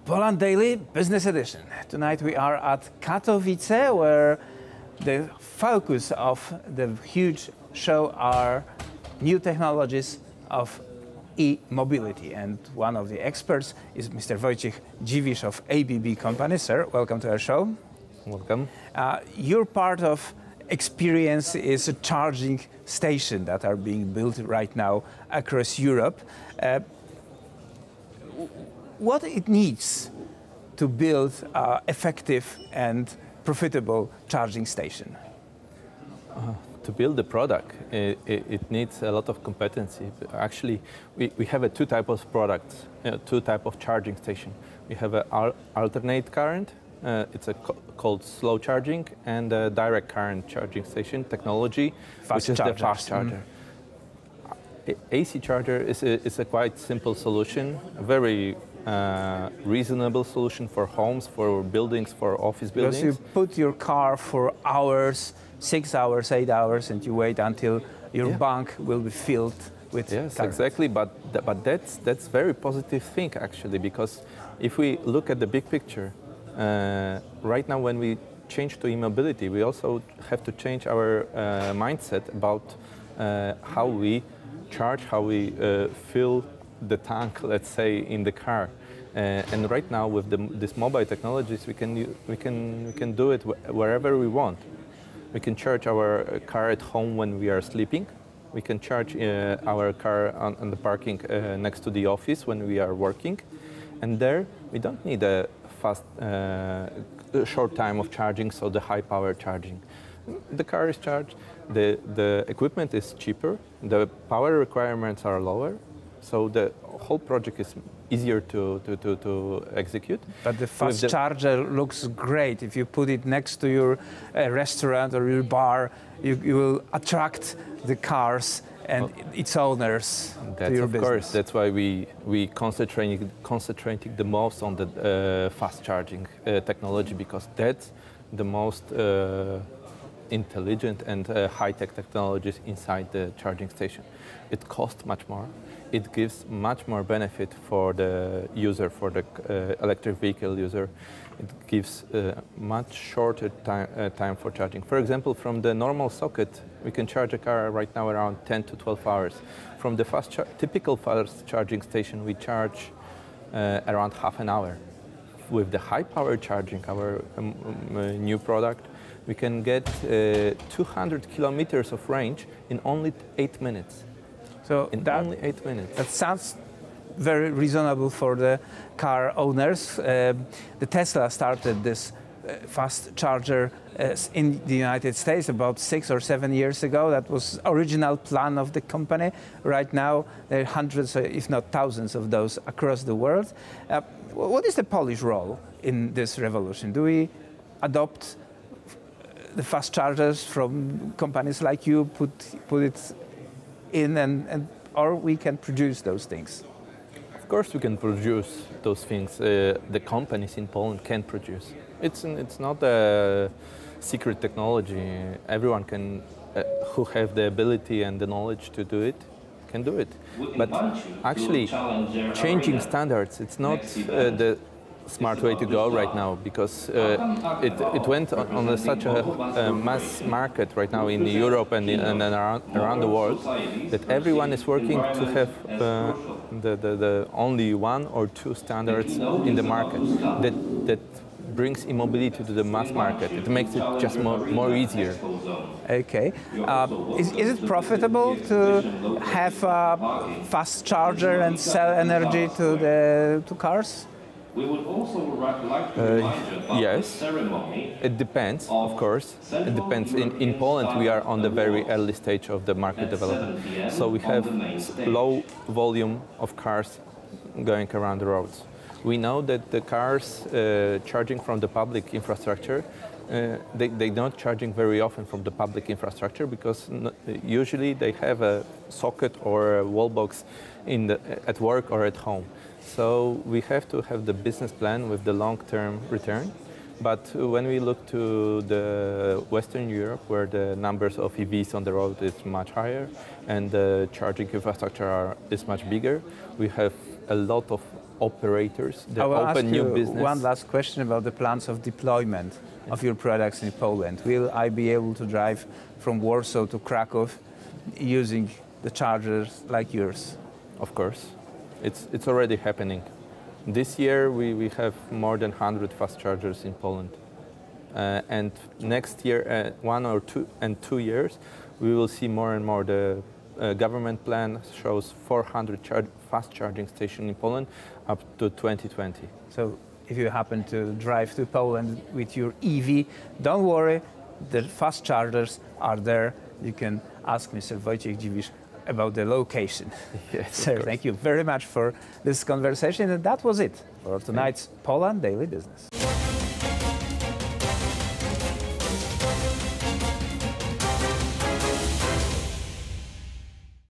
Poland Daily Business Edition. Tonight we are at Katowice, where the focus of the huge show are new technologies of e-mobility. And one of the experts is Mr. Wojciech Dziwisz of ABB Company. Sir, welcome to our show. Welcome. Your part of experience is a charging station that are being built right now across Europe. What it needs to build an effective and profitable charging station? To build the product, it needs a lot of competency. Actually, we have two types of products, two types of charging station. We have an alternate current, it's called slow charging, and a direct current charging station technology, which is the fast charger. AC charger is a quite simple solution, a very reasonable solution for homes, for buildings, for office buildings. Because you put your car for hours, 6 hours, 8 hours, and you wait until your bank will be filled with Yes, current. exactly. But that's very positive thing actually, because if we look at the big picture, right now when we change to e-mobility, we also have to change our mindset about how we charge, how we fill the tank, let's say, in the car. And right now with these mobile technologies, we can do it wherever we want. We can charge our car at home when we are sleeping. We can charge our car on the parking next to the office when we are working. And there we don't need a fast, short time of charging, so the high power charging. The car is charged, the equipment is cheaper, the power requirements are lower, so the whole project is easier to execute. But the fast charger looks great. If you put it next to your restaurant or your bar, you will attract the cars and its owners to your business. Of course, that's why we concentrating the most on the fast charging technology, because that's the most intelligent and high-tech technologies inside the charging station. It costs much more. It gives much more benefit for the user, for the electric vehicle user. It gives much shorter time for charging. For example, from the normal socket, we can charge a car right now around 10 to 12 hours. From the typical fast charging station, we charge around half an hour. With the high power charging, our new product, we can get 200 kilometers of range in only 8 minutes. So only 8 minutes. That sounds very reasonable for the car owners. The Tesla started this fast charger in the United States about 6 or 7 years ago. That was original plan of the company. Right now, there are hundreds, if not thousands, of those across the world. What is the Polish role in this revolution? Do we adopt the fast chargers from companies like you, put it in, or we can produce those things? Of course we can produce those things. The companies in Poland can produce. It's not a secret technology. Everyone can, who have the ability and the knowledge to do it, can do it. But actually, changing standards, it's not the smart way to go right now, because it went on such a mass market right now in Europe and around the world, that everyone is working to have the only one or two standards in the market that brings e-mobility to the mass market. It makes it just more easier. Okay. Is it profitable to have a fast charger and sell energy to cars? We would also like to remind you about yes, the ceremony. It depends, of course. It depends. In Poland, we are on the very early stage of the market development. So we have low volume of cars going around the roads. We know that the cars charging from the public infrastructure, they're not charging very often from the public infrastructure, because usually they have a socket or a wall box at work or at home. So we have to have the business plan with the long-term return. But when we look to the Western Europe, where the numbers of EVs on the road is much higher and the charging infrastructure is much bigger, we have a lot of operators that I will open ask new you business. one last question about the plans of deployment of your products in Poland. Will I be able to drive from Warsaw to Krakow using the chargers like yours? Of course, it's already happening. This year we have more than 100 fast chargers in Poland. And next year, 2 years, we will see more and more. The government plan shows 400 fast charging stations in Poland up to 2020. So if you happen to drive to Poland with your EV, don't worry, the fast chargers are there. You can ask Mr. Wojciech Dziwisz about the location. Yes, Sir, thank you very much for this conversation. And that was it for tonight's Poland Daily Business.